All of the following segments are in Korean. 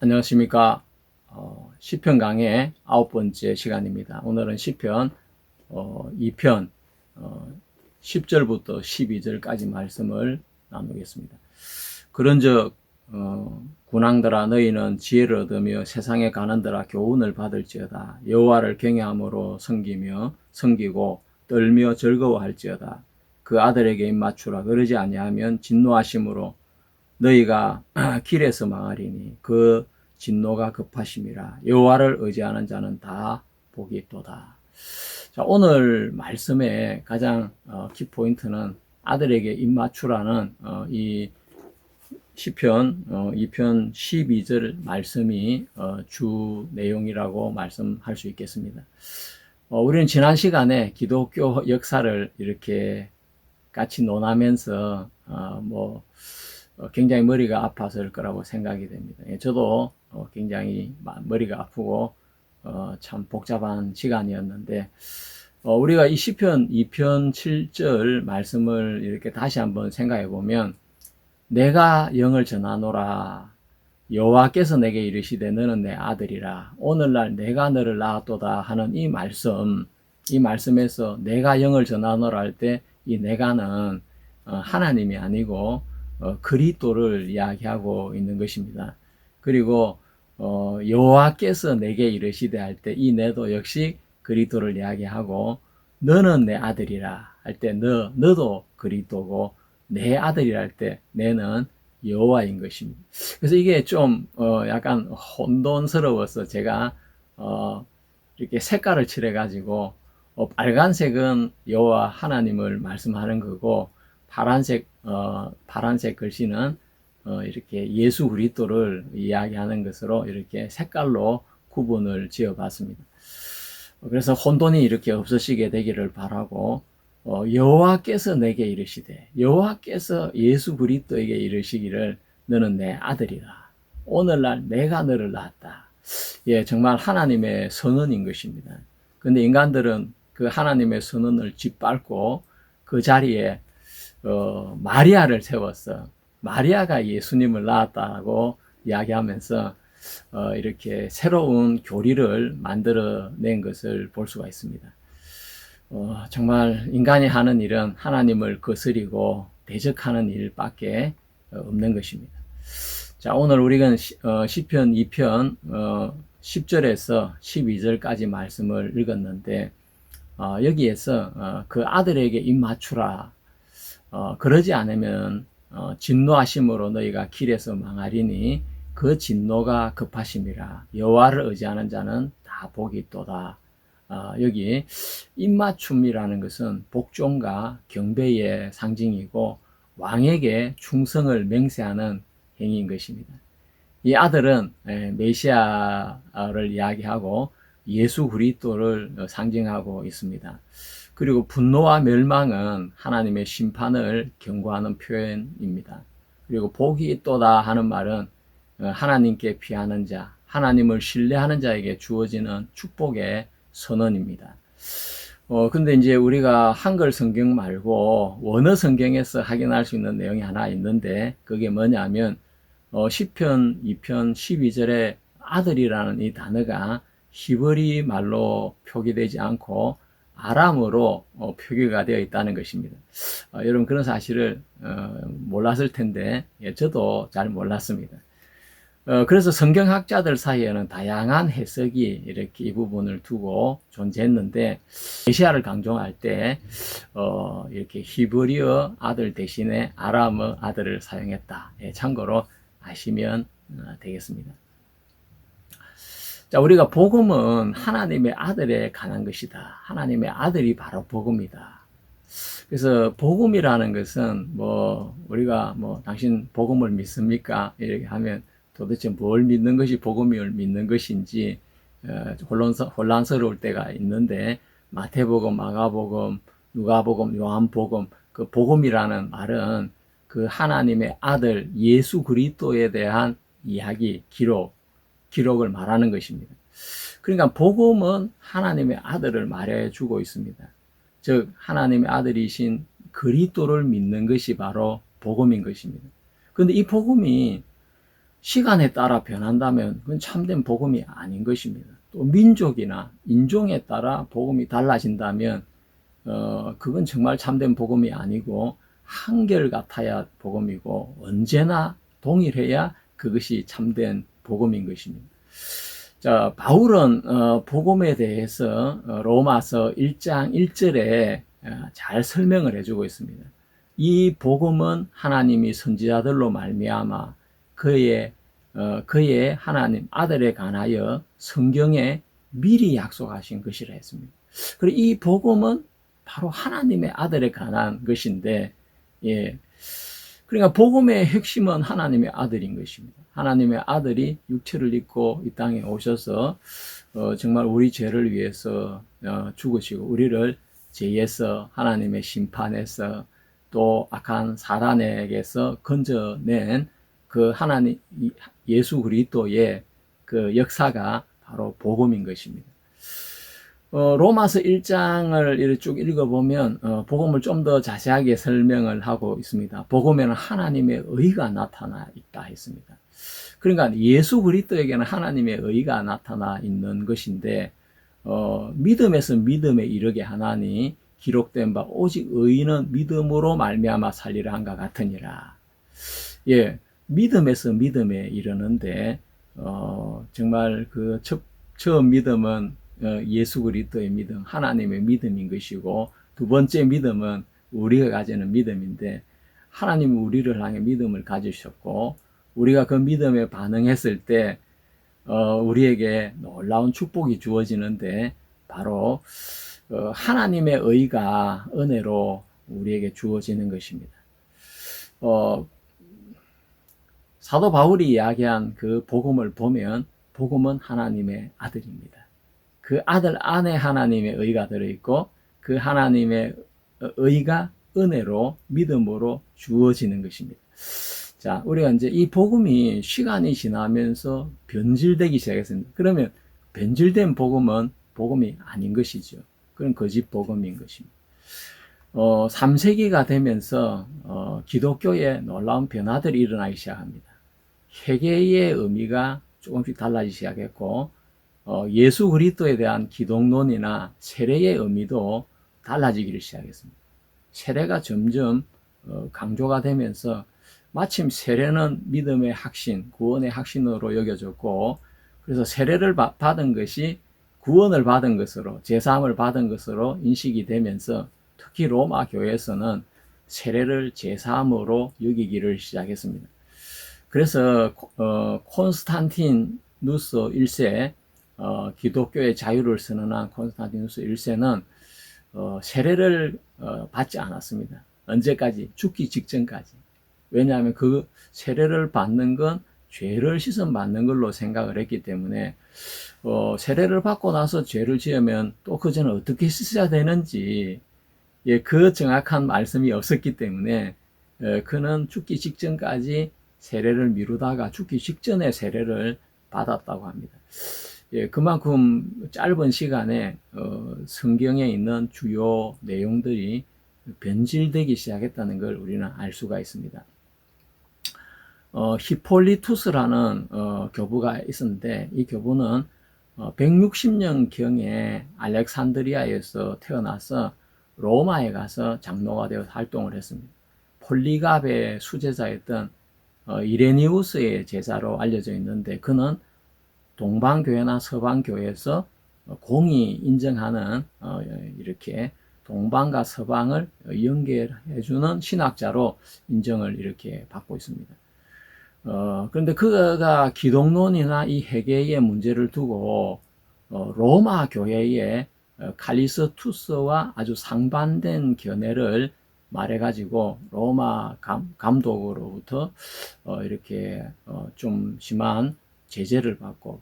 안녕하십니까. 시편 강의 9번째 시간입니다. 오늘은 시편 2편 10절부터 12절까지 말씀을 나누겠습니다. 그런즉 군왕들아 너희는 지혜를 얻으며 세상에 가는들아 교훈을 받을지어다. 여호와를 경외함으로 섬기고 떨며 즐거워할지어다. 그 아들에게 입맞추라. 그러지 아니하면 진노하심으로 너희가 길에서 망하리니 그 진노가 급하심이라. 여호와를 의지하는 자는 다 복이 있도다. 자, 오늘 말씀의 가장 키포인트는 아들에게 입맞추라는 이 시편 2편 12절 말씀이 주 내용이라고 말씀할 수 있겠습니다. 우리는 지난 시간에 기독교 역사를 이렇게 같이 논하면서 굉장히 머리가 아파서일 거라고 생각이 됩니다. 저도 굉장히 머리가 아프고 참 복잡한 시간이었는데 우리가 이 시편 2편 7절 말씀을 이렇게 다시 한번 생각해 보면 내가 영을 전하노라 여호와께서 내게 이르시되 너는 내 아들이라 오늘날 내가 너를 낳았도다 하는 이 말씀에서 내가 영을 전하노라 할 때 이 내가는 하나님이 아니고 그리스도를 이야기하고 있는 것입니다. 그리고 여호와께서 내게 이르시되 할 때 이 내도 역시 그리스도를 이야기하고 너는 내 아들이라 할 때 너도 그리스도고 내 아들이라 할 때 내는 여호와인 것입니다. 그래서 이게 좀 약간 혼돈스러워서 제가 이렇게 색깔을 칠해 가지고 빨간색은 여호와 하나님을 말씀하는 거고 파란색 글씨는 이렇게 예수 그리스도를 이야기하는 것으로 이렇게 색깔로 구분을 지어 봤습니다. 그래서 혼돈이 이렇게 없으시게 되기를 바라고 여호와께서 내게 이르시되 여호와께서 예수 그리스도에게 이르시기를 너는 내 아들이라 오늘날 내가 너를 낳았다. 예, 정말 하나님의 선언인 것입니다. 근데 인간들은 그 하나님의 선언을 짓밟고 그 자리에 마리아를 세웠어. 마리아가 예수님을 낳았다고 이야기하면서 이렇게 새로운 교리를 만들어낸 것을 볼 수가 있습니다. 정말 인간이 하는 일은 하나님을 거스리고 대적하는 일밖에 없는 것입니다. 자, 오늘 우리가 시편 2편 10절에서 12절까지 말씀을 읽었는데 여기에서 그 아들에게 입맞추라 그러지 않으면 진노하심으로 너희가 길에서 망하리니 그 진노가 급하심이라. 여호와를 의지하는 자는 다 복이 있도다. 여기 입맞춤이라는 것은 복종과 경배의 상징이고 왕에게 충성을 맹세하는 행위인 것입니다. 이 아들은 메시아를 이야기하고 예수 그리스도를 상징하고 있습니다. 그리고 분노와 멸망은 하나님의 심판을 경고하는 표현입니다. 그리고 복이 있도다 하는 말은 하나님께 피하는 자, 하나님을 신뢰하는 자에게 주어지는 축복의 선언입니다. 근데 이제 우리가 한글 성경 말고 원어 성경에서 확인할 수 있는 내용이 하나 있는데 그게 뭐냐면 시편 2편 12절에 아들이라는 이 단어가 히브리 말로 표기되지 않고 아람어로 표기가 되어 있다는 것입니다. 여러분 그런 사실을 몰랐을 텐데 저도 잘 몰랐습니다. 그래서 성경학자들 사이에는 다양한 해석이 이렇게 이 부분을 두고 존재했는데 메시아를 강조할 때 이렇게 히브리어 아들 대신에 아람어 아들을 사용했다. 참고로 아시면 되겠습니다. 자, 우리가 복음은 하나님의 아들에 관한 것이다. 하나님의 아들이 바로 복음이다. 그래서 복음이라는 것은 우리가 당신 복음을 믿습니까? 이렇게 하면 도대체 뭘 믿는 것이 복음을 믿는 것인지 혼란스러울 때가 있는데 마태복음, 마가복음, 누가복음, 요한복음 그 복음이라는 말은 그 하나님의 아들 예수 그리스도에 대한 이야기, 기록을 말하는 것입니다. 그러니까 복음은 하나님의 아들을 말해주고 있습니다. 즉 하나님의 아들이신 그리스도를 믿는 것이 바로 복음인 것입니다. 그런데 이 복음이 시간에 따라 변한다면 그건 참된 복음이 아닌 것입니다. 또 민족이나 인종에 따라 복음이 달라진다면 그건 정말 참된 복음이 아니고 한결같아야 복음이고 언제나 동일해야 그것이 참된 복음인 것입니다. 자, 바울은 복음에 대해서 로마서 1장 1절에 잘 설명을 해주고 있습니다. 이 복음은 하나님이 선지자들로 말미암아 그의 하나님 아들에 관하여 성경에 미리 약속하신 것이라 했습니다. 그리고 이 복음은 바로 하나님의 아들에 관한 것인데, 예. 그러니까 복음의 핵심은 하나님의 아들인 것입니다. 하나님의 아들이 육체를 입고 이 땅에 오셔서 정말 우리 죄를 위해서 죽으시고 우리를 죄에서 하나님의 심판에서 또 악한 사단에게서 건져낸 그 하나님 예수 그리스도의 그 역사가 바로 복음인 것입니다. 로마서 1장을 쭉 읽어보면 복음을 좀 더 자세하게 설명을 하고 있습니다. 복음에는 하나님의 의가 나타나 있다 했습니다. 그러니까 예수 그리스도에게는 하나님의 의가 나타나 있는 것인데 믿음에서 믿음에 이르게 하나니 기록된 바 오직 의인은 믿음으로 말미암아 살리라 한가 같으니라. 예, 믿음에서 믿음에 이르는데 정말 그 처음 믿음은 예수 그리스도의 믿음, 하나님의 믿음인 것이고 두 번째 믿음은 우리가 가지는 믿음인데 하나님은 우리를 향해 믿음을 가지셨고 우리가 그 믿음에 반응했을 때 우리에게 놀라운 축복이 주어지는데 바로 하나님의 의가 은혜로 우리에게 주어지는 것입니다. 사도 바울이 이야기한 그 복음을 보면 복음은 하나님의 아들입니다. 그 아들 안에 하나님의 의가 들어있고 그 하나님의 의가 은혜로 믿음으로 주어지는 것입니다. 자, 우리가 이제 이 복음이 시간이 지나면서 변질되기 시작했습니다. 그러면 변질된 복음은 복음이 아닌 것이죠. 그건 거짓 복음인 것입니다. 3세기가 되면서 기독교에 놀라운 변화들이 일어나기 시작합니다. 회개의 의미가 조금씩 달라지기 시작했고 예수 그리스도에 대한 기독론이나 세례의 의미도 달라지기를 시작했습니다. 세례가 점점 강조가 되면서 마침 세례는 믿음의 확신, 구원의 확신으로 여겨졌고 그래서 세례를 받은 것이 구원을 받은 것으로 제사함을 받은 것으로 인식이 되면서 특히 로마 교회에서는 세례를 제사함으로 여기기를 시작했습니다. 그래서 콘스탄티누스 1세 기독교의 자유를 선언한 콘스탄티누스 1세는 세례를 받지 않았습니다. 언제까지? 죽기 직전까지. 왜냐하면 그 세례를 받는 건 죄를 씻음 받는 걸로 생각을 했기 때문에 세례를 받고 나서 죄를 지으면 또 그 전에 어떻게 씻어야 되는지 그 정확한 말씀이 없었기 때문에 그는 죽기 직전까지 세례를 미루다가 죽기 직전에 세례를 받았다고 합니다. 그만큼 짧은 시간에 성경에 있는 주요 내용들이 변질되기 시작했다는 걸 우리는 알 수가 있습니다. 히폴리투스라는 교부가 있었는데 이 교부는 160년경에 알렉산드리아에서 태어나서 로마에 가서 장로가 되어 활동을 했습니다. 폴리갑의 수제자였던 이레니우스의 제자로 알려져 있는데 그는 동방교회나 서방교회에서 공이 인정하는 이렇게 동방과 서방을 연결해주는 신학자로 인정을 이렇게 받고 있습니다. 그런데 그가 기독론이나 이 회개의 문제를 두고 로마 교회의 칼리스투스와 아주 상반된 견해를 말해가지고 로마 감독으로부터 이렇게 좀 심한 제재를 받고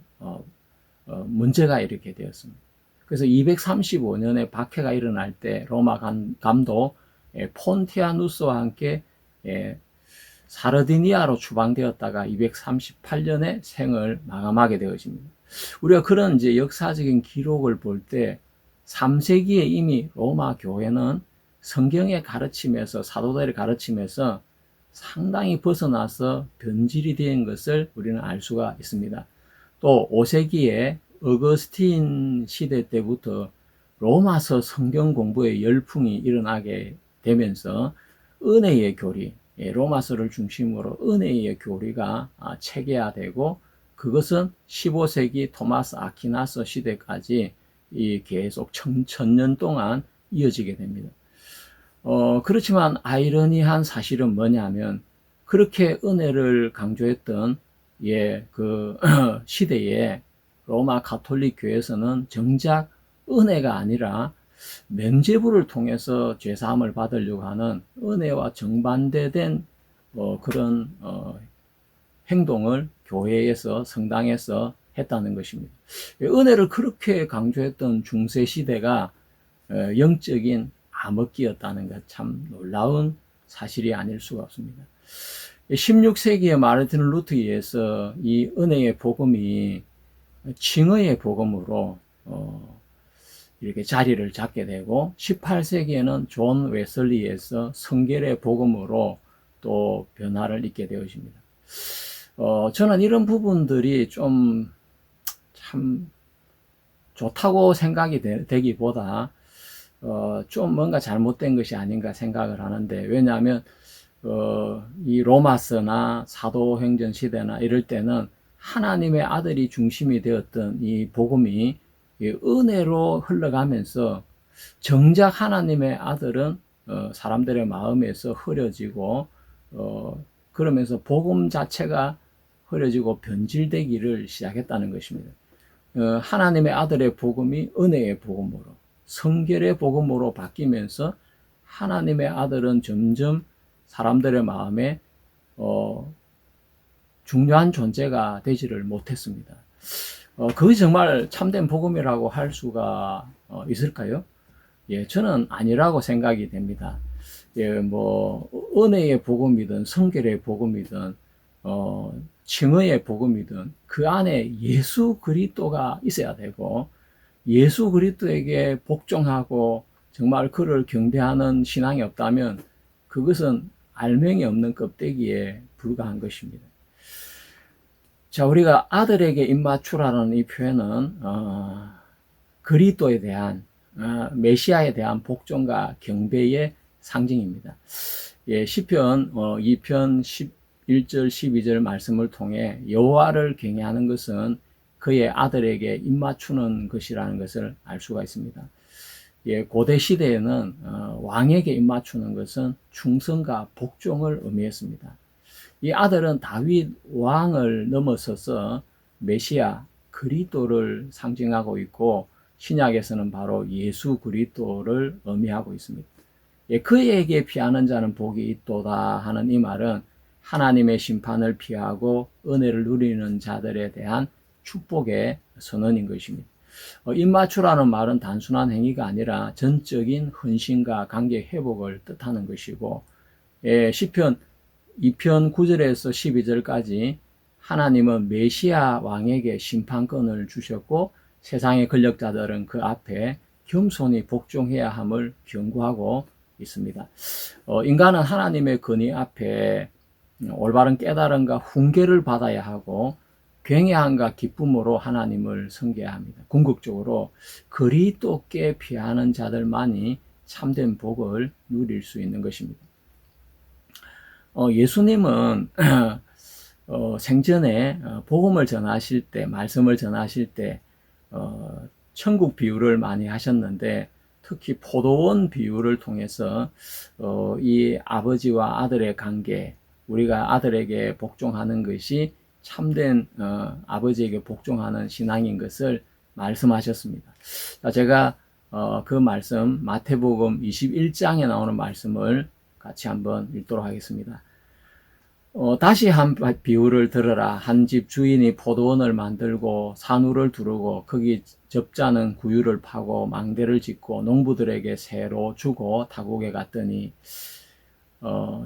문제가 이렇게 되었습니다. 그래서 235년에 박해가 일어날 때 로마 감독 폰티아누스와 함께 사르디니아로 추방되었다가 238년에 생을 마감하게 되어집니다. 우리가 그런 이제 역사적인 기록을 볼 때 3세기에 이미 로마 교회는 성경의 가르침에서 사도들의 가르침에서 상당히 벗어나서 변질이 된 것을 우리는 알 수가 있습니다. 또 5세기에 어거스틴 시대 때부터 로마서 성경 공부의 열풍이 일어나게 되면서 은혜의 교리, 로마서를 중심으로 은혜의 교리가 체계화되고, 그것은 15세기 토마스 아퀴나스 시대까지 계속 천년 동안 이어지게 됩니다. 그렇지만 아이러니한 사실은 뭐냐면, 그렇게 은혜를 강조했던 그 시대에 로마 가톨릭 교회에서는 정작 은혜가 아니라 면죄부를 통해서 죄사함을 받으려고 하는 은혜와 정반대된 그런 행동을 교회에서, 성당에서 했다는 것입니다. 은혜를 그렇게 강조했던 중세 시대가 영적인 암흑기였다는 것, 참 놀라운 사실이 아닐 수가 없습니다. 16세기에 마르틴 루터에 의해서 이 은혜의 복음이 칭의의 복음으로 이렇게 자리를 잡게 되고, 18세기에는 존 웨슬리에서 성결의 복음으로 또 변화를 있게 되어집니다. 저는 이런 부분들이 좀 참 좋다고 생각이 되기보다 좀 뭔가 잘못된 것이 아닌가 생각을 하는데, 왜냐하면 이 로마서나 사도행전 시대나 이럴 때는 하나님의 아들이 중심이 되었던 이 복음이 은혜로 흘러가면서, 정작 하나님의 아들은 사람들의 마음에서 흐려지고, 그러면서 복음 자체가 흐려지고 변질되기를 시작했다는 것입니다. 하나님의 아들의 복음이 은혜의 복음으로, 성결의 복음으로 바뀌면서 하나님의 아들은 점점 사람들의 마음에 중요한 존재가 되지를 못했습니다. 그것이 정말 참된 복음이라고 할 수가 있을까요? 저는 아니라고 생각이 됩니다. 은혜의 복음이든 성결의 복음이든 칭의의 복음이든 그 안에 예수 그리스도가 있어야 되고, 예수 그리스도에게 복종하고 정말 그를 경배하는 신앙이 없다면 그것은 알맹이 없는 껍데기에 불과한 것입니다. 자, 우리가 아들에게 입맞추라는 이 표현은 그리스도에 대한 메시아에 대한 복종과 경배의 상징입니다. 시편 2편 11절 12절 말씀을 통해 여호와를 경외하는 것은 그의 아들에게 입맞추는 것이라는 것을 알 수가 있습니다. 고대 시대에는 왕에게 입맞추는 것은 충성과 복종을 의미했습니다. 이 아들은 다윗 왕을 넘어서서 메시아 그리스도를 상징하고 있고, 신약에서는 바로 예수 그리스도를 의미하고 있습니다. 그에게 피하는 자는 복이 있도다 하는 이 말은 하나님의 심판을 피하고 은혜를 누리는 자들에 대한 축복의 선언인 것입니다. 입맞추라는 말은 단순한 행위가 아니라 전적인 헌신과 관계 회복을 뜻하는 것이고, 시편 2편 9절에서 12절까지 하나님은 메시아 왕에게 심판권을 주셨고, 세상의 권력자들은 그 앞에 겸손히 복종해야 함을 경고하고 있습니다. 인간은 하나님의 권위 앞에 올바른 깨달음과 훈계를 받아야 하고, 경외함과 기쁨으로 하나님을 섬겨야 합니다. 궁극적으로 그리스도께 피하는 자들만이 참된 복을 누릴 수 있는 것입니다. 예수님은 생전에 복음을 전하실 때, 말씀을 전하실 때 천국 비유를 많이 하셨는데, 특히 포도원 비유를 통해서 이 아버지와 아들의 관계, 우리가 아들에게 복종하는 것이 참된 아버지에게 복종하는 신앙인 것을 말씀하셨습니다. 제가 그 말씀, 마태복음 21장에 나오는 말씀을 같이 한번 읽도록 하겠습니다. 다시 한 비유를 들으라. 한 집 주인이 포도원을 만들고 산우를 두르고 거기 접자는 구유를 파고 망대를 짓고 농부들에게 새로 주고 타국에 갔더니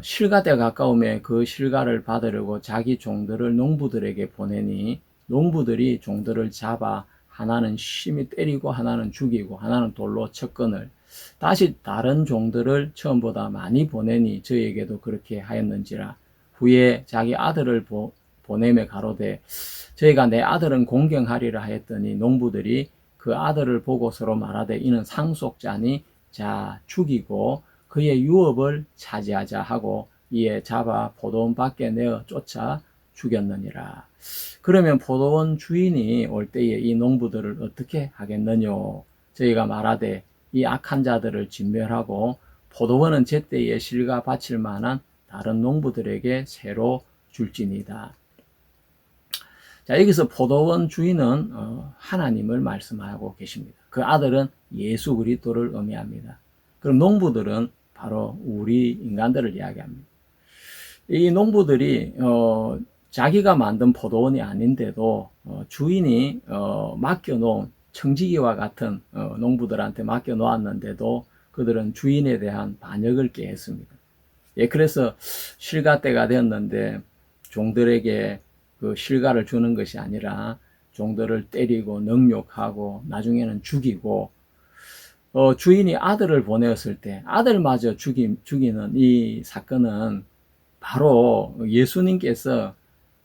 실가 때가 가까움에 그 실가를 받으려고 자기 종들을 농부들에게 보내니, 농부들이 종들을 잡아 하나는 심히 때리고 하나는 죽이고 하나는 돌로 쳤거늘 다시 다른 종들을 처음보다 많이 보내니 저에게도 그렇게 하였는지라. 후에 자기 아들을 보내며 가로되 저희가 내 아들은 공경하리라 하였더니 농부들이 그 아들을 보고 서로 말하되 이는 상속자니 자 죽이고 그의 유업을 차지하자 하고 이에 잡아 포도원 밖에 내어 쫓아 죽였느니라. 그러면 포도원 주인이 올 때에 이 농부들을 어떻게 하겠느뇨? 저희가 말하되 이 악한 자들을 진멸하고 포도원은 제때에 실가 바칠 만한 다른 농부들에게 새로 줄지니다. 자, 여기서 포도원 주인은 하나님을 말씀하고 계십니다. 그 아들은 예수 그리스도를 의미합니다. 그럼 농부들은 바로 우리 인간들을 이야기합니다. 이 농부들이 자기가 만든 포도원이 아닌데도 주인이 맡겨놓은 청지기와 같은 농부들한테 맡겨놓았는데도 그들은 주인에 대한 반역을 깨했습니다. 예, 그래서 실가 때가 되었는데 종들에게 그 실가를 주는 것이 아니라 종들을 때리고 능욕하고 나중에는 죽이고 주인이 아들을 보내었을 때 아들마저 죽이는 이 사건은 바로 예수님께서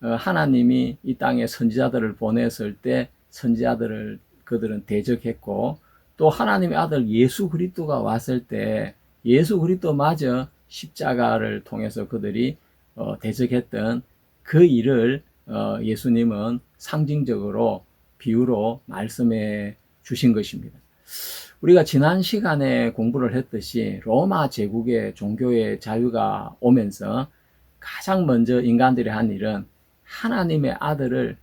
하나님이 이 땅에 선지자들을 보냈을 때 선지자들을 그들은 대적했고 또 하나님의 아들 예수 그리스도가 왔을 때 예수 그리스도마저 십자가를 통해서 그들이 대적했던 그 일을 예수님은 상징적으로 비유로 말씀해 주신 것입니다. 우리가 지난 시간에 공부를 했듯이 로마 제국의 종교의 자유가 오면서 가장 먼저 인간들이 한 일은 하나님의 아들을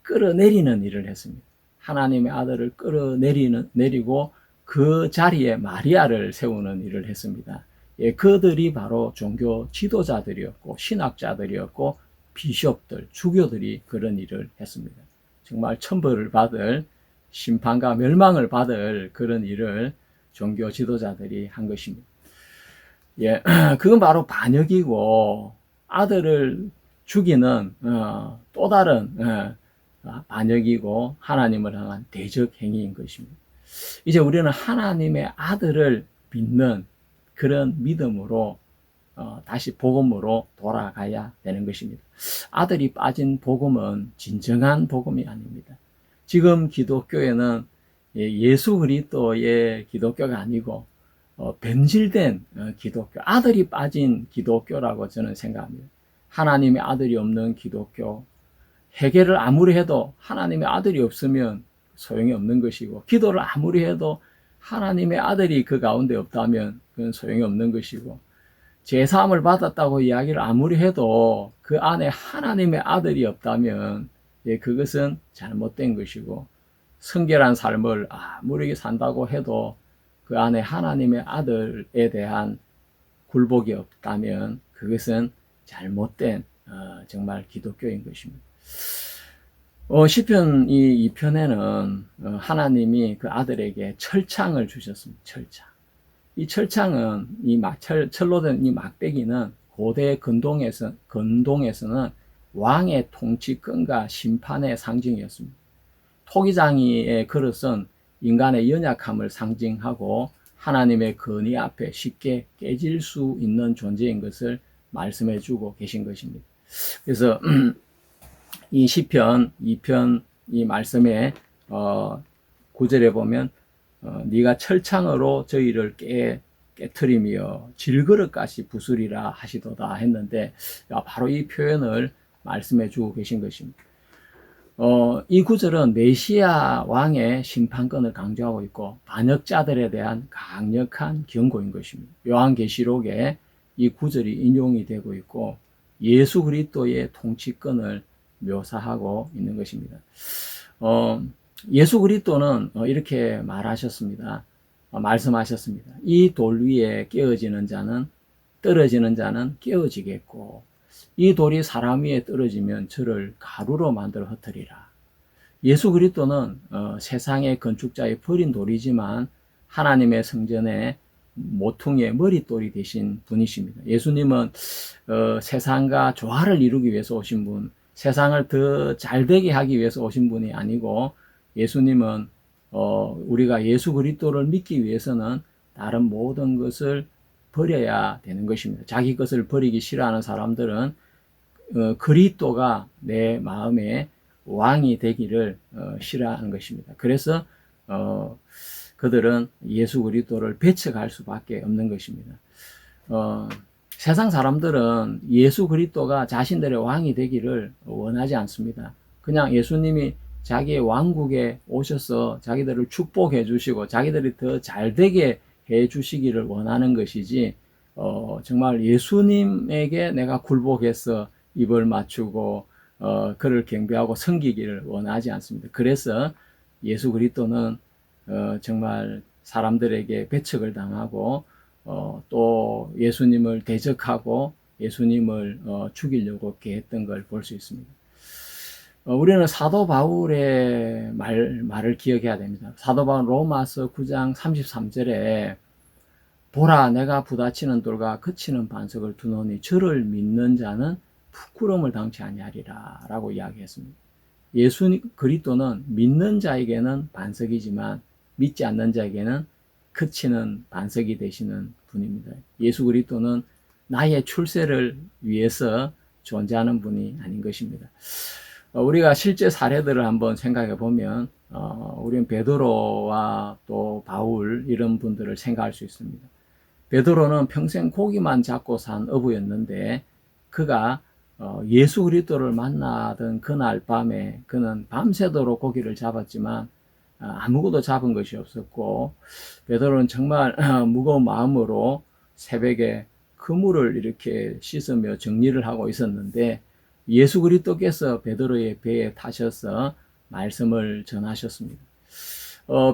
끌어내리는 일을 했습니다. 하나님의 아들을 끌어내리고 그 자리에 마리아를 세우는 일을 했습니다. 예, 그들이 바로 종교 지도자들이었고 신학자들이었고 비숍들, 주교들이 그런 일을 했습니다. 정말 천벌을 받을 심판과 멸망을 받을 그런 일을 종교 지도자들이 한 것입니다. 예, 그건 바로 반역이고 아들을 죽이는 또 다른 반역이고 하나님을 향한 대적 행위인 것입니다. 이제 우리는 하나님의 아들을 믿는 그런 믿음으로 다시 복음으로 돌아가야 되는 것입니다. 아들이 빠진 복음은 진정한 복음이 아닙니다. 지금 기독교에는 예수 그리스도의 기독교가 아니고 변질된 기독교, 아들이 빠진 기독교라고 저는 생각합니다. 하나님의 아들이 없는 기독교, 회개를 아무리 해도 하나님의 아들이 없으면 소용이 없는 것이고 기도를 아무리 해도 하나님의 아들이 그 가운데 없다면 그건 소용이 없는 것이고 제사함을 받았다고 이야기를 아무리 해도 그 안에 하나님의 아들이 없다면 그것은 잘못된 것이고 성결한 삶을 아무리 산다고 해도 그 안에 하나님의 아들에 대한 굴복이 없다면 그것은 잘못된 정말 기독교인 것입니다. 시편 이 2편에는 하나님이 그 아들에게 철창을 주셨습니다. 철창. 이 철창은 철로 된 이 막대기는 고대 근동에서는 왕의 통치권과 심판의 상징이었습니다. 토기장이의 그릇은 인간의 연약함을 상징하고 하나님의 권위 앞에 쉽게 깨질 수 있는 존재인 것을 말씀해 주고 계신 것입니다. 그래서 이 시편 2편 이 말씀에 9절에 보면 네가 철창으로 저희를 깨트리며 질그릇같이 부수리라 하시도다 했는데 바로 이 표현을 말씀해 주고 계신 것입니다. 이 구절은 메시아 왕의 심판권을 강조하고 있고 반역자들에 대한 강력한 경고인 것입니다. 요한계시록에 이 구절이 인용이 되고 있고 예수 그리스도의 통치권을 묘사하고 있는 것입니다. 예수 그리스도는 이렇게 말하셨습니다. 말씀하셨습니다. 이 돌 위에 떨어지는 자는 깨어지겠고 이 돌이 사람 위에 떨어지면 저를 가루로 만들어 흩으리라. 예수 그리스도는 세상의 건축자의 버린 돌이지만 하나님의 성전의 모퉁이의 머릿돌이 되신 분이십니다. 예수님은 세상과 조화를 이루기 위해서 오신 분, 세상을 더 잘되게 하기 위해서 오신 분이 아니고 예수님은 우리가 예수 그리스도를 믿기 위해서는 다른 모든 것을 버려야 되는 것입니다. 자기 것을 버리기 싫어하는 사람들은 그리스도가 내 마음에 왕이 되기를 싫어하는 것입니다. 그래서 그들은 예수 그리스도를 배척할 수밖에 없는 것입니다. 세상 사람들은 예수 그리스도가 자신들의 왕이 되기를 원하지 않습니다. 그냥 예수님이 자기의 왕국에 오셔서 자기들을 축복해 주시고 자기들이 더 잘되게 해 주시기를 원하는 것이지, 정말 예수님에게 내가 굴복해서 입을 맞추고 그를 경배하고 섬기기를 원하지 않습니다. 그래서 예수 그리스도는 정말 사람들에게 배척을 당하고 또 예수님을 대적하고 예수님을 죽이려고 했던 걸 볼 수 있습니다. 우리는 사도 바울의 말을 기억해야 됩니다. 사도 바울 로마서 9장 33절에 보라, 내가 부딪히는 돌과 그치는 반석을 두노니 저를 믿는 자는 부끄러움을 당치 아니하리라 라고 이야기했습니다. 예수 그리스도는 믿는 자에게는 반석이지만 믿지 않는 자에게는 그치는 반석이 되시는 분입니다. 예수 그리스도는 나의 출세를 위해서 존재하는 분이 아닌 것입니다. 우리가 실제 사례들을 한번 생각해 보면 우리는 베드로와 또 바울 이런 분들을 생각할 수 있습니다. 베드로는 평생 고기만 잡고 산 어부였는데 그가 예수 그리스도를 만나던 그날 밤에 그는 밤새도록 고기를 잡았지만 아무것도 잡은 것이 없었고, 베드로는 정말 무거운 마음으로 새벽에 그물을 이렇게 씻으며 정리를 하고 있었는데 예수 그리스도께서 베드로의 배에 타셔서 말씀을 전하셨습니다.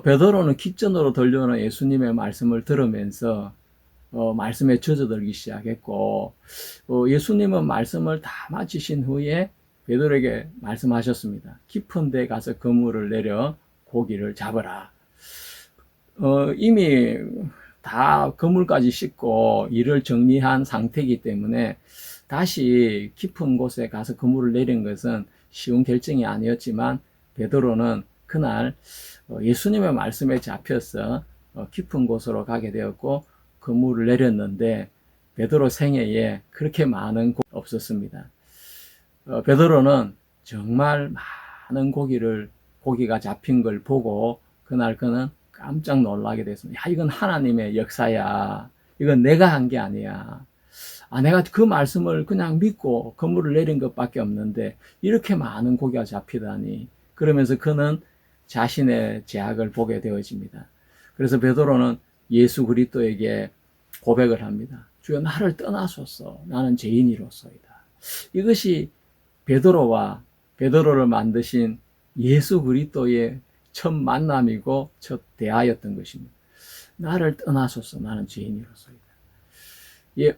베드로는 깃전으로 들려오는 예수님의 말씀을 들으면서 말씀에 젖어들기 시작했고, 예수님은 말씀을 다 마치신 후에 베드로에게 말씀하셨습니다. 깊은 데 가서 그물을 내려 고기를 잡아라. 이미 다 그물까지 씻고 일을 정리한 상태이기 때문에 다시 깊은 곳에 가서 그물을 내린 것은 쉬운 결정이 아니었지만 베드로는 그날 예수님의 말씀에 잡혀서 깊은 곳으로 가게 되었고 그물을 내렸는데 베드로 생애에 그렇게 많은 고기가 없었습니다. 베드로는 정말 많은 고기가 잡힌 걸 보고 그날 그는 깜짝 놀라게 됐습니다. 야, 이건 하나님의 역사야. 이건 내가 한 게 아니야. 내가 그 말씀을 그냥 믿고 그물을 내린 것밖에 없는데 이렇게 많은 고기가 잡히다니. 그러면서 그는 자신의 죄악을 보게 되어집니다. 그래서 베드로는 예수 그리스도에게 고백을 합니다. 주여, 나를 떠나소서. 나는 죄인이로소이다. 이것이 베드로를 만드신 예수 그리스도의 첫 만남이고 첫 대화였던 것입니다. 나를 떠나소서. 나는 죄인이로소이다.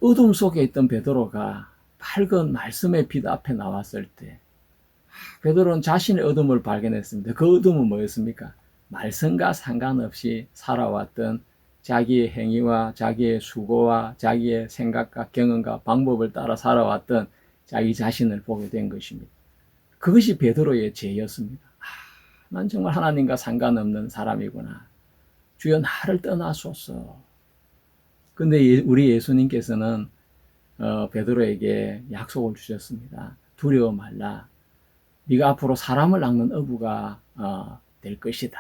어둠 속에 있던 베드로가 밝은 말씀의 빛 앞에 나왔을 때 베드로는 자신의 어둠을 발견했습니다. 그 어둠은 뭐였습니까? 말씀과 상관없이 살아왔던 자기의 행위와 자기의 수고와 자기의 생각과 경험과 방법을 따라 살아왔던 자기 자신을 보게 된 것입니다. 그것이 베드로의 죄였습니다. 난 정말 하나님과 상관없는 사람이구나. 주여, 나를 떠나소서. 근데 우리 예수님께서는 베드로에게 약속을 주셨습니다. 두려워 말라. 네가 앞으로 사람을 낚는 어부가 될 것이다.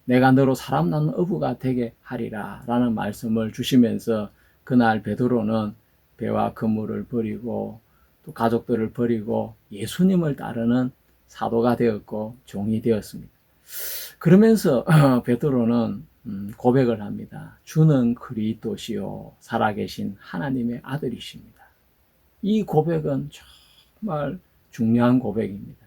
내가 너로 사람 낚는 어부가 되게 하리라 라는 말씀을 주시면서 그날 베드로는 배와 그물을 버리고 또 가족들을 버리고 예수님을 따르는 사도가 되었고 종이 되었습니다. 그러면서 베드로는 고백을 합니다. 주는 그리스도시요 살아계신 하나님의 아들이십니다. 이 고백은 정말 중요한 고백입니다.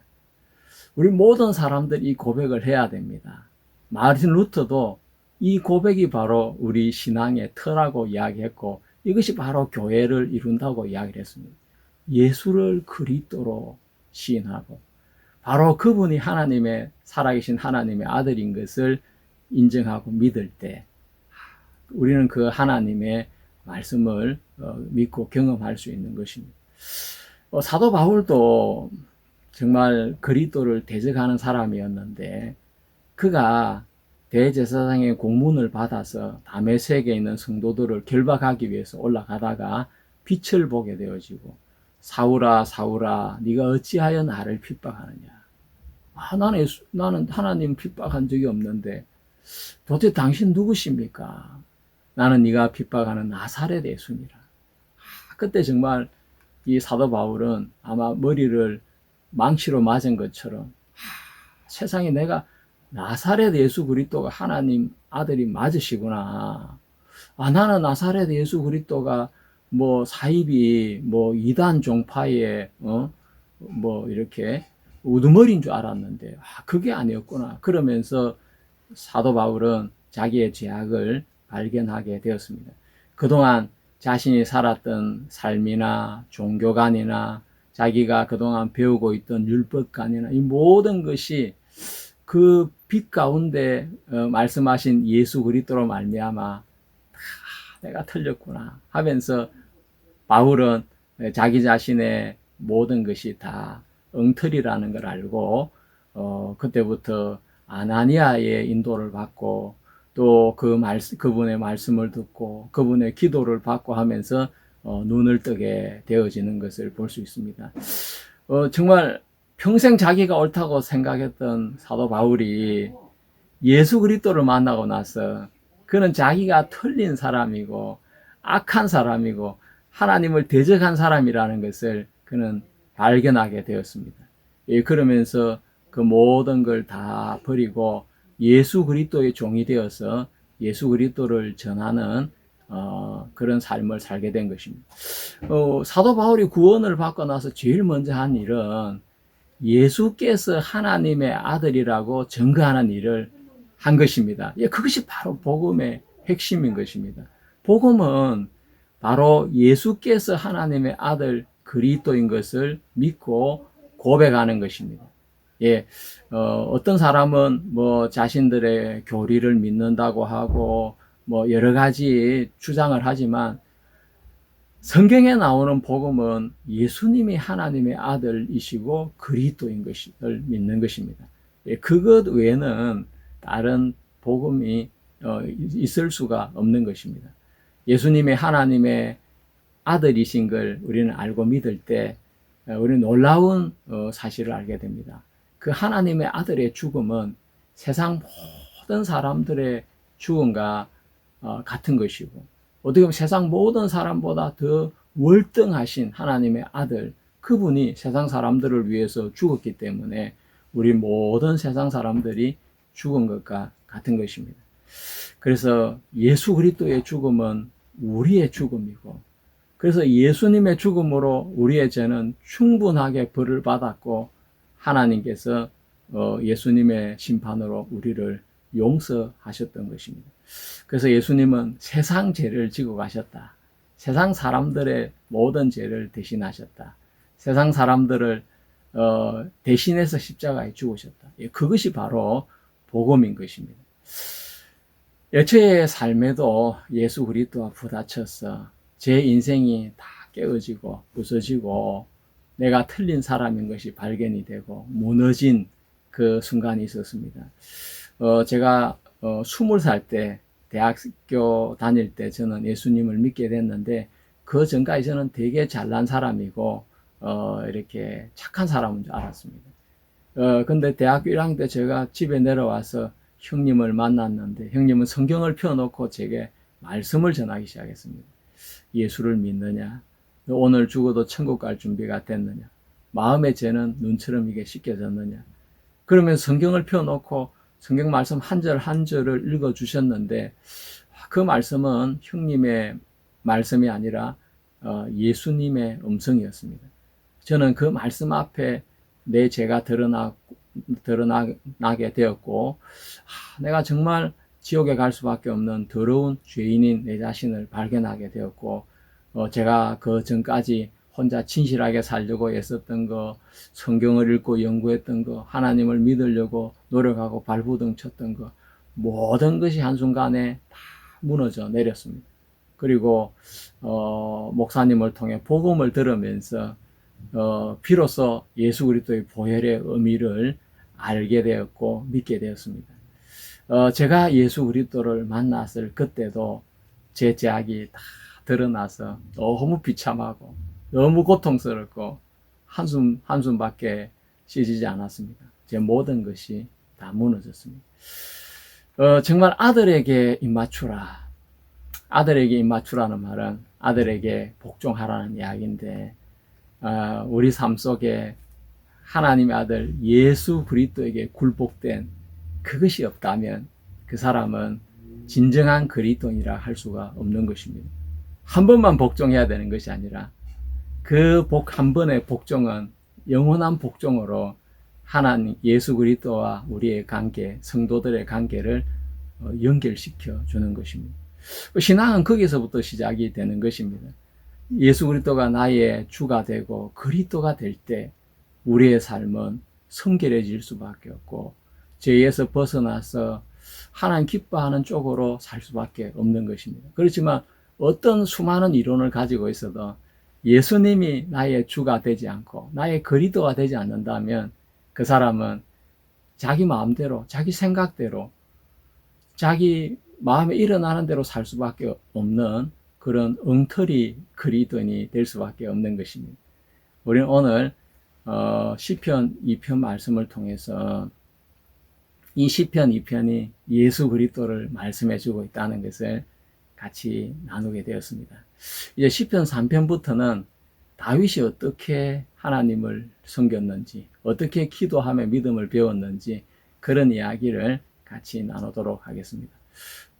우리 모든 사람들이 이 고백을 해야 됩니다. 마르틴 루터도 이 고백이 바로 우리 신앙의 터라고 이야기했고 이것이 바로 교회를 이룬다고 이야기를 했습니다. 예수를 그리스도로 시인하고 바로 그분이 살아계신 하나님의 아들인 것을 인정하고 믿을 때 우리는 그 하나님의 말씀을 믿고 경험할 수 있는 것입니다. 사도 바울도 정말 그리스도를 대적하는 사람이었는데 그가 대제사장의 공문을 받아서 다메섹에 있는 성도들을 결박하기 위해서 올라가다가 빛을 보게 되어지고 사울아 사울아 네가 어찌하여 나를 핍박하느냐. 나는 하나님 핍박한 적이 없는데 도대체 당신 누구십니까? 나는 네가 핍박하는 나사렛 예수니라. 그때 정말 이 사도 바울은 아마 머리를 망치로 맞은 것처럼 세상에 내가 나사렛 예수 그리스도가 하나님 아들이 맞으시구나. 나는 나사렛 예수 그리스도가 뭐 사입이 뭐 이단 종파의 뭐 이렇게 우두머리인 줄 알았는데 그게 아니었구나. 그러면서 사도 바울은 자기의 죄악을 발견하게 되었습니다. 그동안 자신이 살았던 삶이나 종교관이나 자기가 그동안 배우고 있던 율법관이나 이 모든 것이 그 빛 가운데 말씀하신 예수 그리스도로 말미암아 내가 틀렸구나 하면서 바울은 자기 자신의 모든 것이 다 엉터리라는 걸 알고 그때부터 아나니아의 인도를 받고 또 그분의 말씀을 듣고 그분의 기도를 받고 하면서 눈을 뜨게 되어지는 것을 볼 수 있습니다. 정말 평생 자기가 옳다고 생각했던 사도 바울이 예수 그리스도를 만나고 나서 그는 자기가 틀린 사람이고 악한 사람이고 하나님을 대적한 사람이라는 것을 그는 발견하게 되었습니다. 그러면서 그 모든 걸 다 버리고 예수 그리스도의 종이 되어서 예수 그리스도를 전하는 그런 삶을 살게 된 것입니다. 사도 바울이 구원을 받고 나서 제일 먼저 한 일은 예수께서 하나님의 아들이라고 증거하는 일을 한 것입니다. 그것이 바로 복음의 핵심인 것입니다. 복음은 바로 예수께서 하나님의 아들 그리스도인 것을 믿고 고백하는 것입니다. 어떤 사람은 뭐 자신들의 교리를 믿는다고 하고 뭐 여러 가지 주장을 하지만 성경에 나오는 복음은 예수님이 하나님의 아들이시고 그리스도인 것을 믿는 것입니다. 그것 외에는 다른 복음이 있을 수가 없는 것입니다. 예수님이 하나님의 아들이신 걸 우리는 알고 믿을 때 우리는 놀라운 사실을 알게 됩니다. 그 하나님의 아들의 죽음은 세상 모든 사람들의 죽음과 같은 것이고 어떻게 보면 세상 모든 사람보다 더 월등하신 하나님의 아들 그분이 세상 사람들을 위해서 죽었기 때문에 우리 모든 세상 사람들이 죽은 것과 같은 것입니다. 그래서 예수 그리스도의 죽음은 우리의 죽음이고 그래서 예수님의 죽음으로 우리의 죄는 충분하게 벌을 받았고 하나님께서 예수님의 심판으로 우리를 용서하셨던 것입니다. 그래서 예수님은 세상 죄를 지고 가셨다. 세상 사람들의 모든 죄를 대신하셨다. 세상 사람들을 대신해서 십자가에 죽으셨다. 그것이 바로 복음인 것입니다. 여처의 삶에도 예수 그리스도와 부딪혀서 제 인생이 다 깨어지고 부서지고 내가 틀린 사람인 것이 발견이 되고 무너진 그 순간이 있었습니다. 제가 20살 때 대학교 다닐 때 저는 예수님을 믿게 됐는데 그 전까지 저는 되게 잘난 사람이고 이렇게 착한 사람인 줄 알았습니다. 근데 대학교 1학년 때 제가 집에 내려와서 형님을 만났는데 형님은 성경을 펴놓고 제게 말씀을 전하기 시작했습니다. 예수를 믿느냐? 너 오늘 죽어도 천국 갈 준비가 됐느냐? 마음의 죄는 눈처럼 이게 씻겨졌느냐? 그러면서 성경을 펴놓고 성경 말씀 한 절 한 절을 읽어주셨는데 그 말씀은 형님의 말씀이 아니라 예수님의 음성이었습니다. 저는 그 말씀 앞에 내 죄가 드러나게 되었고 내가 정말 지옥에 갈 수밖에 없는 더러운 죄인인 내 자신을 발견하게 되었고 제가 그 전까지 혼자 진실하게 살려고 애썼던 거, 성경을 읽고 연구했던 거, 하나님을 믿으려고 노력하고 발부둥 쳤던 거 모든 것이 한순간에 다 무너져 내렸습니다. 그리고 목사님을 통해 복음을 들으면서 비로소 예수 그리스도의 보혈의 의미를 알게 되었고 믿게 되었습니다. 제가 예수 그리스도를 만났을 그때도 제 죄악이 다 드러나서 너무 비참하고 너무 고통스럽고 한숨밖에 쉬지지 않았습니다. 제 모든 것이 다 무너졌습니다. 정말 아들에게 입맞추라. 아들에게 입맞추라는 말은 아들에게 복종하라는 이야기인데, 우리 삶 속에 하나님의 아들 예수 그리스도에게 굴복된 그것이 없다면 그 사람은 진정한 그리스도인이라 할 수가 없는 것입니다. 한 번만 복종해야 되는 것이 아니라 그 한 번의 복종은 영원한 복종으로 하나님 예수 그리스도와 우리의 관계, 성도들의 관계를 연결시켜 주는 것입니다. 신앙은 거기서부터 시작이 되는 것입니다. 예수 그리스도가 나의 주가 되고 그리스도가 될 때 우리의 삶은 성결해질 수밖에 없고 죄에서 벗어나서 하나님 기뻐하는 쪽으로 살 수밖에 없는 것입니다. 그렇지만 어떤 수많은 이론을 가지고 있어도 예수님이 나의 주가 되지 않고 나의 그리스도가 되지 않는다면 그 사람은 자기 마음대로, 자기 생각대로, 자기 마음에 일어나는 대로 살 수밖에 없는 그런 엉터리 그리스도인이 될 수밖에 없는 것입니다. 우리는 오늘 시편 2편 말씀을 통해서 이 시편 2편이 예수 그리스도를 말씀해 주고 있다는 것을 같이 나누게 되었습니다. 이제 시편 3편부터는 다윗이 어떻게 하나님을 섬겼는지, 어떻게 기도하며 믿음을 배웠는지 그런 이야기를 같이 나누도록 하겠습니다.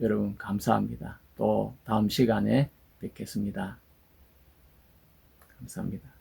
여러분 감사합니다. 또 다음 시간에 뵙겠습니다. 감사합니다.